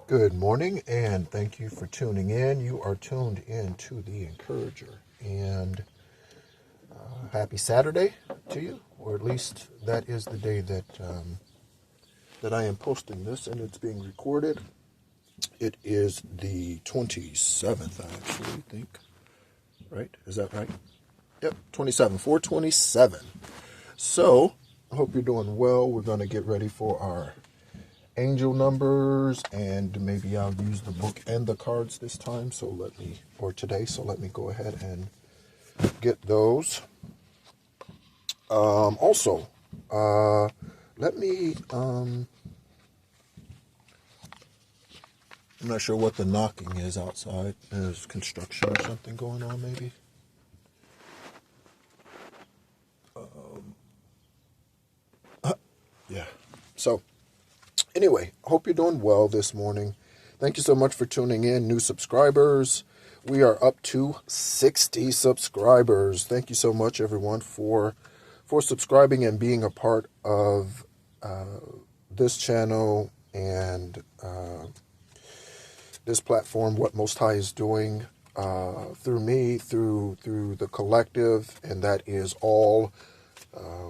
Good morning, and thank you for tuning in. You are tuned in to The Encourager, and happy Saturday to you, or at least that is the day that I am posting this, and it's being recorded. It is the 27th, I actually think. Right? Is that right? Yep, 27, 427. So, I hope you're doing well. We're going to get ready for our angel numbers, and maybe I'll use the book and the cards this time, so let me go ahead and get those. Also, let me, I'm not sure what the knocking is outside. There's construction or something going on, maybe. Yeah. So, anyway, I hope you're doing well this morning. Thank you so much for tuning in. New subscribers. We are up to 60 subscribers. Thank you so much, everyone, for subscribing and being a part of this channel and this platform, what Most High is doing through me, through the collective, and that is all.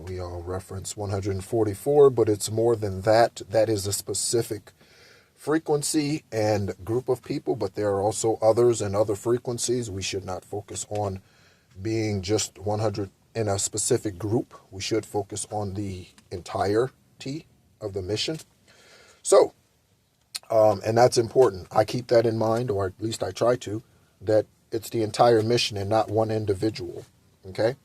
We all reference 144, but it's more than that. That is a specific frequency and group of people, but there are also others and other frequencies. We should not focus on being just 100 in a specific group. We should focus on the entirety of the mission. So, and that's important. I keep that in mind, or at least I try to, that it's the entire mission and not one individual. Okay?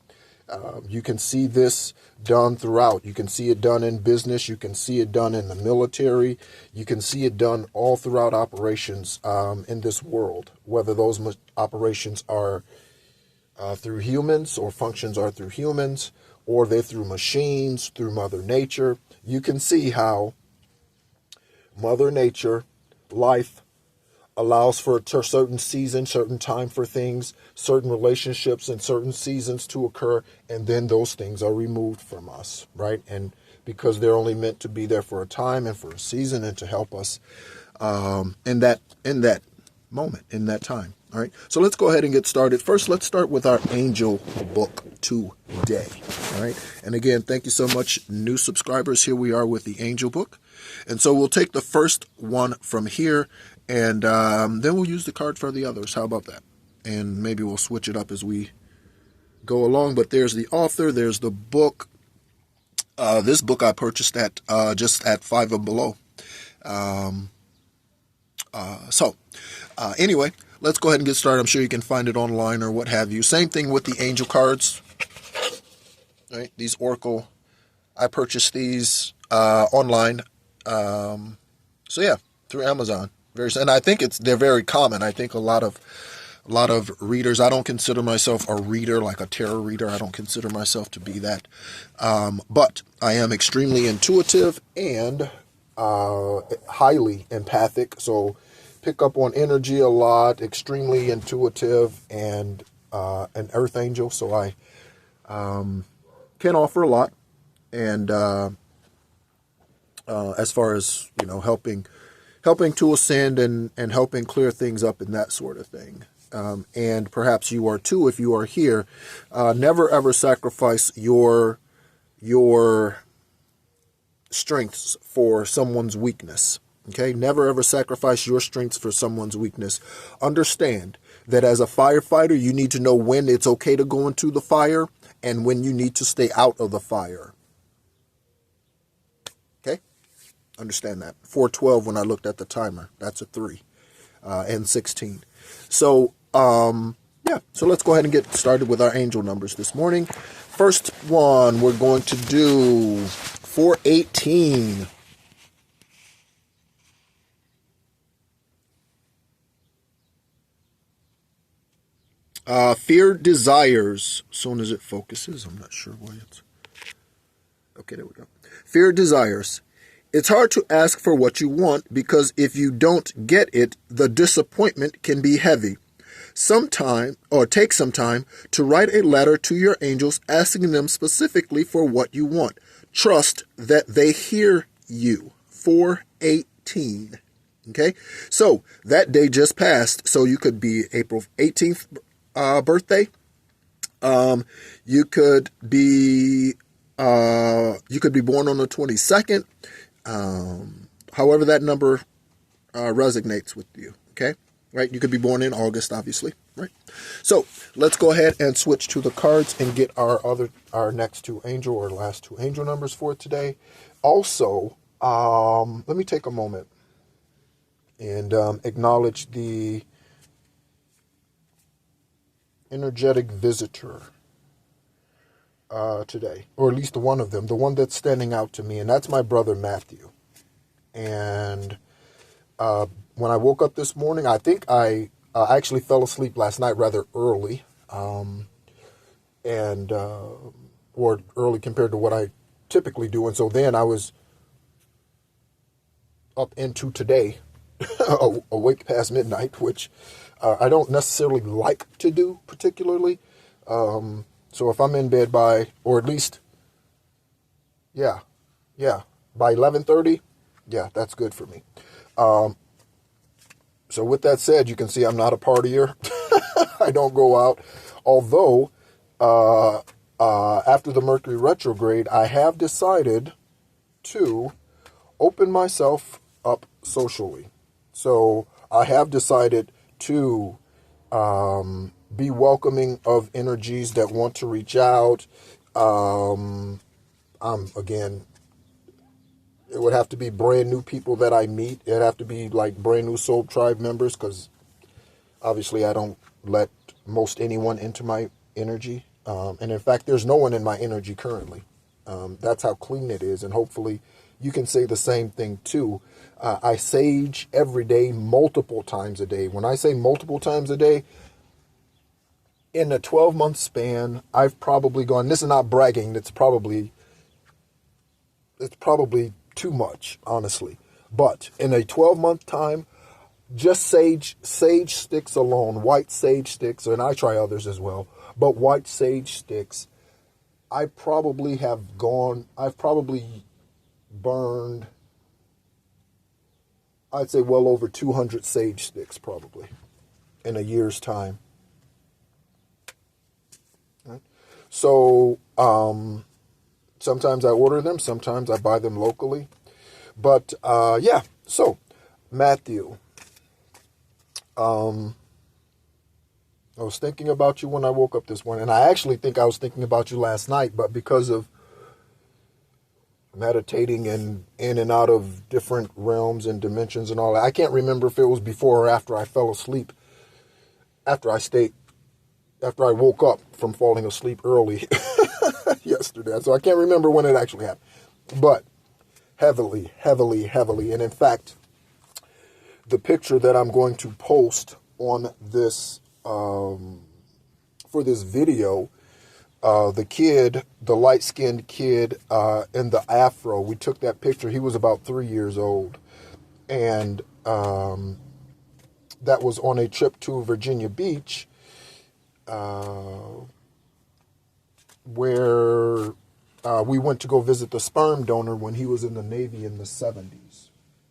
You can see this done throughout. You can see it done in business. You can see it done in the military. You can see it done all throughout operations in this world, whether those operations are through humans or functions are through humans, or they're through machines, through Mother Nature. You can see how Mother Nature, life, allows for a certain season, certain time for things, certain relationships and certain seasons to occur, and then those things are removed from us, right? And because they're only meant to be there for a time and for a season and to help us in that moment, in that time. All right, so let's go ahead and get started. First, let's start with our angel book today. All right, and again, thank you so much, new subscribers. Here we are with the angel book. And so we'll take the first one from here, and then we'll use the card for the others. How about that? And maybe we'll switch it up as we go along. But there's the author, there's the book. This book I purchased at just at Five and Below. Anyway, let's go ahead and get started. I'm sure you can find it online or what have you. Same thing with the angel cards. Right? These Oracle, I purchased these online. So yeah, through Amazon. And I think they're very common. I think a lot of readers. I don't consider myself a reader, like a tarot reader. I don't consider myself to be that. But I am extremely intuitive and highly empathic. So pick up on energy a lot. Extremely intuitive and an earth angel. So I can offer a lot. And as far as, helping to ascend and helping clear things up and that sort of thing. And perhaps you are too, if you are here. Never ever sacrifice your strengths for someone's weakness. Okay? Never ever sacrifice your strengths for someone's weakness. Understand that as a firefighter, you need to know when it's okay to go into the fire and when you need to stay out of the fire. Okay? Understand that. 4:12 when I looked at the timer. That's a 3. And 16. So, yeah. So let's go ahead and get started with our angel numbers this morning. First one, we're going to do 418. Fear desires. As soon as it focuses, I'm not sure why it's... Okay, there we go. Fear desires. It's hard to ask for what you want because if you don't get it, the disappointment can be heavy. Take some time to write a letter to your angels asking them specifically for what you want. Trust that they hear you. 418. Okay, so that day just passed. So you could be April 18th birthday. You could be born on the 22nd. However that number resonates with you. Okay, right? You could be born in August, obviously, right? So let's go ahead and switch to the cards and get our next two angel or last two angel numbers for today. Also, let me take a moment and acknowledge the energetic visitor today, or at least one of them, the one that's standing out to me, and that's my brother Matthew. And when I woke up this morning, I think I actually fell asleep last night rather early, and or early compared to what I typically do, and so then I was up into today, awake past midnight, which I don't necessarily like to do particularly. So if I'm in bed by, or at least, yeah, by 11:30, yeah, that's good for me. So with that said, you can see I'm not a partier. I don't go out. Although, after the Mercury retrograde, I have decided to open myself up socially. So I have decided to be welcoming of energies that want to reach out. Again, it would have to be brand new people that I meet. It'd have to be like brand new Soul Tribe members, because obviously I don't let most anyone into my energy. And in fact, there's no one in my energy currently. That's how clean it is. And hopefully you can say the same thing too. I sage every day, multiple times a day. When I say multiple times a day, in a 12-month span, I've probably gone, this is not bragging, it's probably too much, honestly. But in a 12-month time, just sage sticks alone, white sage sticks, and I try others as well, but white sage sticks, I've probably burned, I'd say well over 200 sage sticks probably in a year's time. Right? So, sometimes I order them, sometimes I buy them locally. But, yeah, so, Matthew, I was thinking about you when I woke up this morning, and I actually think I was thinking about you last night, but because of meditating and in and out of different realms and dimensions and all that, I can't remember if it was before or after I fell asleep, after I woke up from falling asleep early yesterday. So I can't remember when it actually happened, but heavily. And in fact, the picture that I'm going to post on this, for this video, the light-skinned kid in the afro, we took that picture. He was about 3 years old. And that was on a trip to Virginia Beach, where we went to go visit the sperm donor when he was in the Navy in the 70s.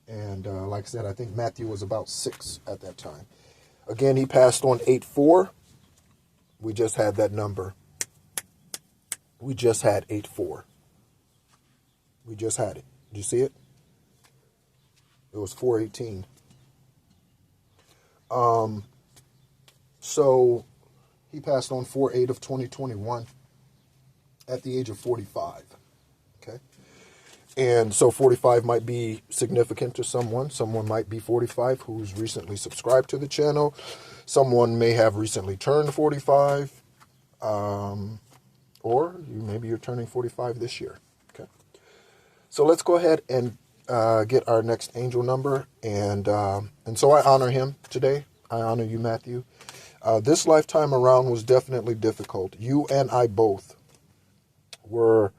And like I said, I think Matthew was about 6 at that time. Again, he passed on 8-4. We just had that number. We just had 8-4. We just had it. Did you see it? It was 418. So he passed on 4/8 of 2021 at the age of 45. Okay. And so 45 might be significant to someone. Someone might be 45 who's recently subscribed to the channel. Someone may have recently turned 45. Or maybe you're turning 45 this year. Okay. So let's go ahead and get our next angel number. And so I honor him today. I honor you, Matthew. This lifetime around was definitely difficult. You and I both were,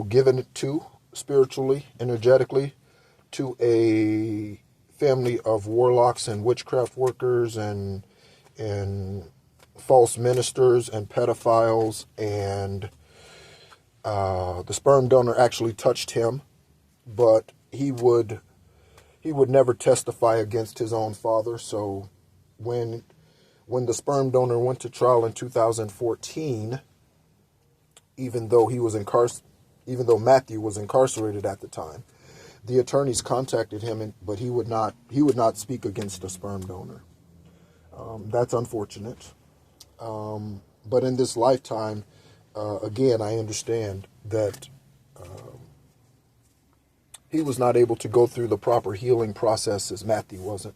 given it to spiritually, energetically, to a family of warlocks and witchcraft workers and false ministers and pedophiles, and the sperm donor actually touched him, but he would never testify against his own father. So when the sperm donor went to trial in 2014, even though Matthew was incarcerated at the time, the attorneys contacted him, but he would not speak against the sperm donor. That's unfortunate. But in this lifetime, again, I understand that he was not able to go through the proper healing process as Matthew wasn't.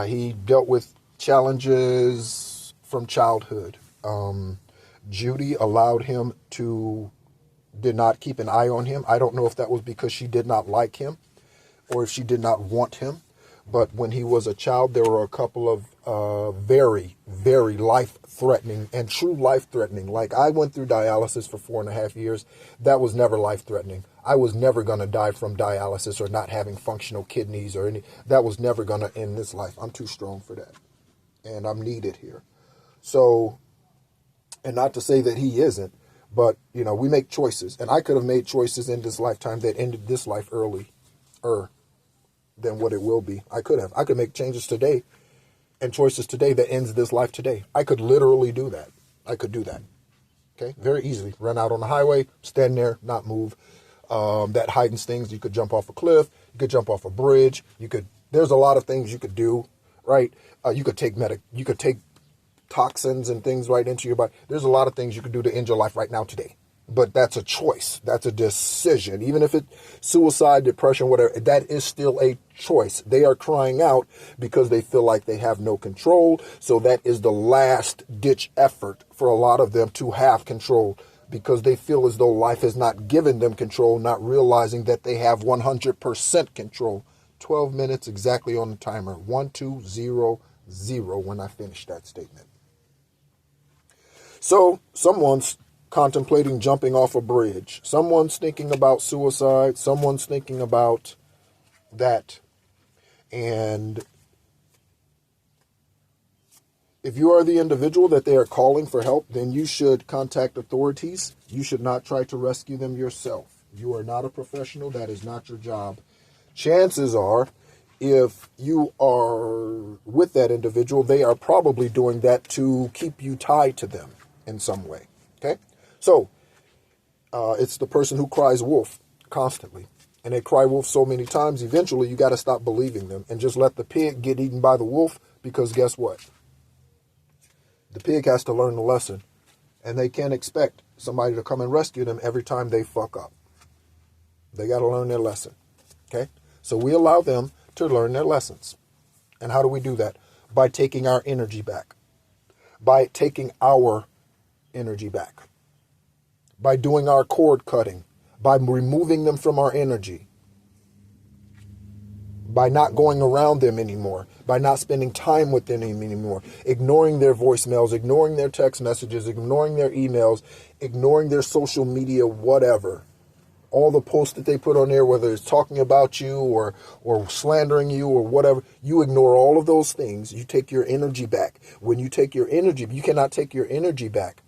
He dealt with challenges from childhood. Judy did not keep an eye on him. I don't know if that was because she did not like him or if she did not want him. But when he was a child, there were a couple of very, very life-threatening and true life-threatening. Like, I went through dialysis for 4.5 years. That was never life-threatening. I was never going to die from dialysis or not having functional kidneys or any. That was never going to end this life. I'm too strong for that. And I'm needed here. So, and not to say that he isn't, but, we make choices. And I could have made choices in this lifetime that ended this life earlier than what it will be. I could make changes today and choices today that ends this life today. I could literally do that. I could do that. Okay. Very easily. Run out on the highway, stand there, not move. That heightens things. You could jump off a cliff. You could jump off a bridge. There's a lot of things you could do, right? You could take toxins and things right into your body. There's a lot of things you could do to end your life right now today. But that's a choice. That's a decision. Even if it's suicide, depression, whatever, that is still a choice. They are crying out because they feel like they have no control. So that is the last ditch effort for a lot of them to have control, because they feel as though life has not given them control, not realizing that they have 100% control. 12 minutes exactly on the timer. 1200 when I finish that statement. So someone's contemplating jumping off a bridge. Someone's thinking about suicide. Someone's thinking about that. And if you are the individual that they are calling for help, then you should contact authorities. You should not try to rescue them yourself. You are not a professional. That is not your job. Chances are, if you are with that individual, they are probably doing that to keep you tied to them in some way. Okay? So, it's the person who cries wolf constantly. And they cry wolf so many times, eventually you got to stop believing them and just let the pig get eaten by the wolf, because guess what? The pig has to learn the lesson. And they can't expect somebody to come and rescue them every time they fuck up. They got to learn their lesson. Okay? So we allow them to learn their lessons. And how do we do that? By taking our energy back. By taking our energy back. By doing our cord cutting. By removing them from our energy. By not going around them anymore. By not spending time with them anymore. Ignoring their voicemails, ignoring their text messages, ignoring their emails, ignoring their social media, whatever. All the posts that they put on there, whether it's talking about you or slandering you or whatever, you ignore all of those things. You take your energy back. When you take your energy, you cannot take your energy back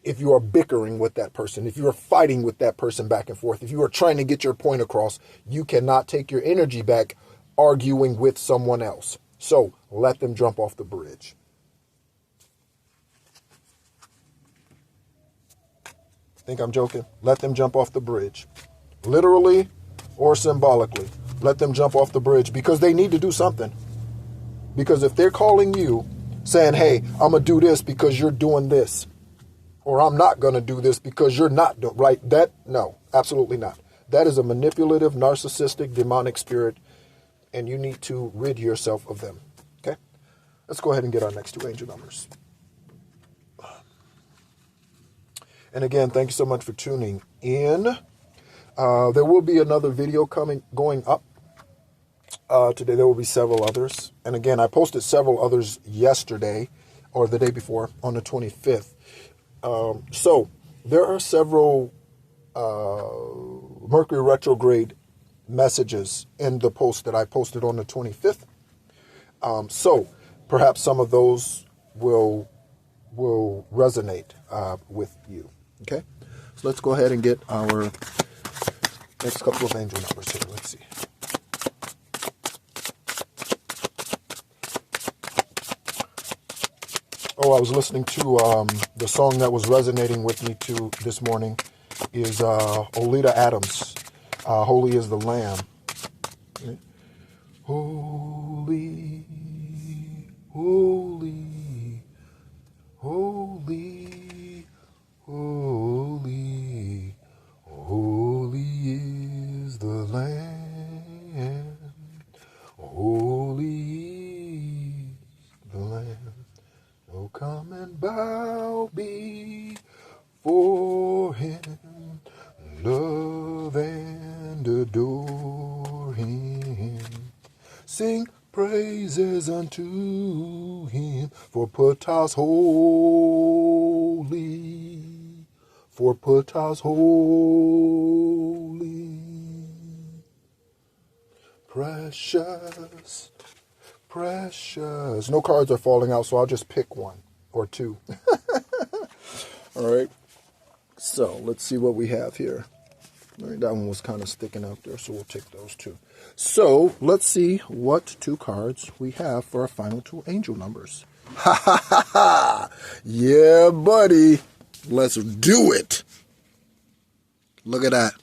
if you are bickering with that person, if you are fighting with that person back and forth, if you are trying to get your point across. You cannot take your energy back arguing with someone else. So let them jump off the bridge. Think I'm joking? Let them jump off the bridge. Literally or symbolically. Let them jump off the bridge, because they need to do something. Because if they're calling you saying, hey, I'm going to do this because you're doing this, or I'm not going to do this because you're not doing right, no, absolutely not. That is a manipulative, narcissistic, demonic spirit, and you need to rid yourself of them. Okay? Let's go ahead and get our next two angel numbers. And again, thank you so much for tuning in. There will be another video going up. Today there will be several others. And again, I posted several others yesterday or the day before on the 25th. So there are several Mercury retrograde messages in the post that I posted on the 25th. So perhaps some of those will resonate with you. Okay, so let's go ahead and get our next couple of angel numbers here. Let's see. Oh, I was listening to the song that was resonating with me too this morning is Olita Adams, Holy is the Lamb. Holy, holy, holy, holy, holy is the Lamb. Holy is the Lamb. Oh, come and bow before him, love and adore him. Sing praises unto him, for Ptah's holy, for Ptah's holy. Precious, precious. No cards are falling out, so I'll just pick one or two. All right. So let's see what we have here. All right, that one was kind of sticking out there, so we'll take those two. So let's see what two cards we have for our final two angel numbers. Ha ha ha ha! Yeah, buddy. Let's do it. Look at that.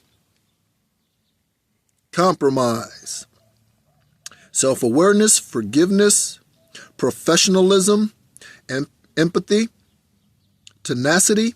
Compromise. Self-awareness, forgiveness, professionalism, and empathy, tenacity,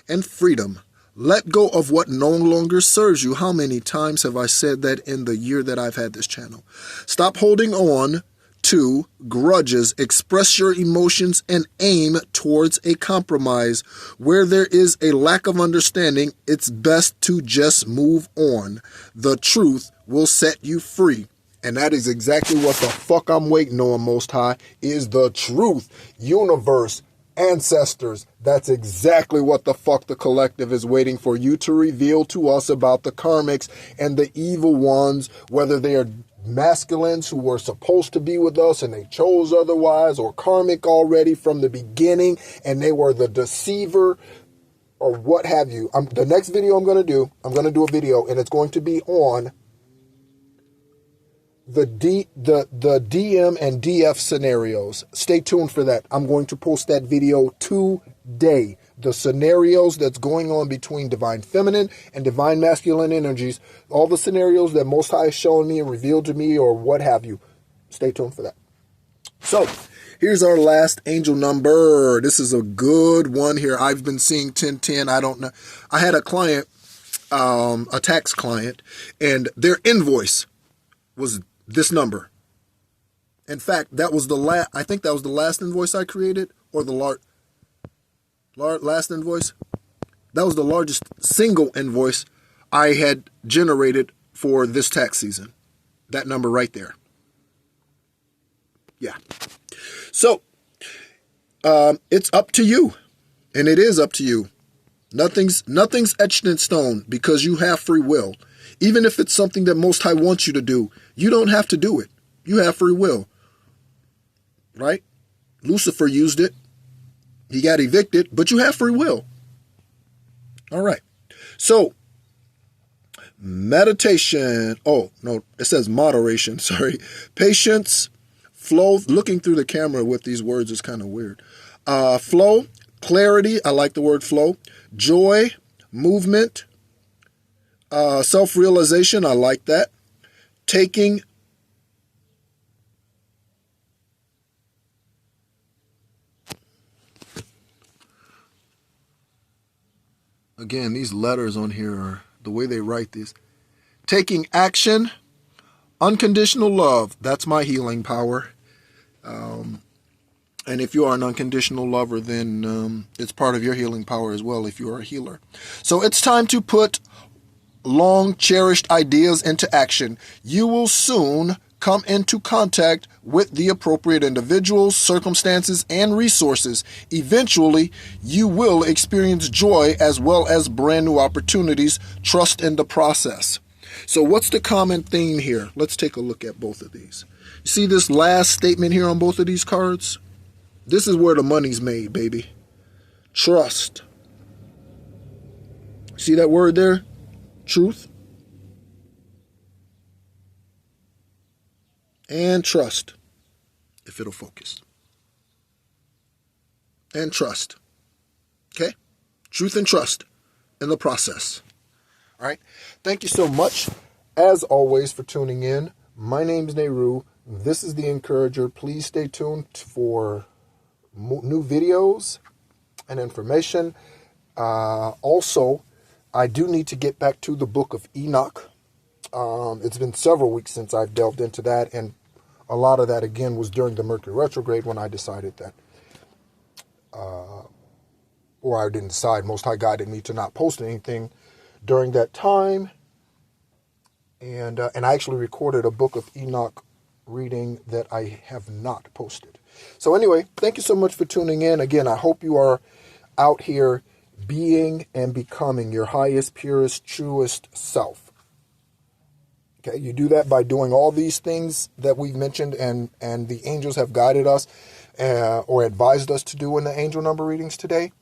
and freedom. Let go of what no longer serves you. How many times have I said that in the year that I've had this channel? Stop holding on to grudges. Express your emotions and aim towards a compromise. Where there is a lack of understanding, it's best to just move on. The truth will set you free. And that is exactly what the fuck I'm waiting on, Most High, is the truth. Universe, ancestors, that's exactly what the fuck the collective is waiting for you to reveal to us about the karmics and the evil ones, whether they are masculines who were supposed to be with us and they chose otherwise, or karmic already from the beginning and they were the deceiver, or what have you. The next video I'm going to do a video, and it's going to be on the DM and DF scenarios. Stay tuned for that. I'm going to post that video today. The scenarios that's going on between divine feminine and divine masculine energies. All the scenarios that Most High has shown me and revealed to me, or what have you. Stay tuned for that. So, here's our last angel number. This is a good one here. I've been seeing 1010. I don't know. I had a client, a tax client, and their invoice was this number. In fact, that was I think that was the last invoice I created, or the last invoice. That was the largest single invoice I had generated for this tax season. That number right there. Yeah. So, it's up to you. And it is up to you. Nothing's etched in stone, because you have free will. Even if it's something that Most High wants you to do, you don't have to do it. You have free will. Right? Lucifer used it. He got evicted, but you have free will. All right. So, meditation. Oh, no, it says moderation. Sorry. Patience, flow. Looking through the camera with these words is kind of weird. Flow, clarity. I like the word flow. Joy, movement, self-realization. I like that. Taking again, these letters on here are the way they write this. Taking action, unconditional love. That's my healing power. And if you are an unconditional lover, then it's part of your healing power as well if you are a healer. So it's time to put long cherished ideas into action. You will soon come into contact with the appropriate individuals, circumstances, and resources. Eventually, you will experience joy as well as brand new opportunities. Trust in the process. So what's the common theme here? Let's take a look at both of these. You see this last statement here on both of these cards? This is where the money's made, baby. Trust. See that word there? Truth. And trust, if it'll focus. And trust. Okay? Truth and trust in the process. All right? Thank you so much, as always, for tuning in. My name's Nehru. This is The Encourager. Please stay tuned for new videos and information. Also, I do need to get back to the book of Enoch. It's been several weeks since I've delved into that, and a lot of that, again, was during the Mercury retrograde when I decided that, or I didn't decide, Most High guided me to not post anything during that time. And I actually recorded a book of Enoch reading that I have not posted. So anyway, thank you so much for tuning in. Again, I hope you are out here being and becoming your highest, purest, truest self. Okay, you do that by doing all these things that we've mentioned and the angels have guided us or advised us to do in the angel number readings today.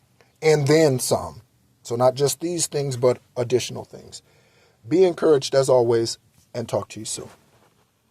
And then some. So not just these things, but additional things. Be encouraged as always, and talk to you soon.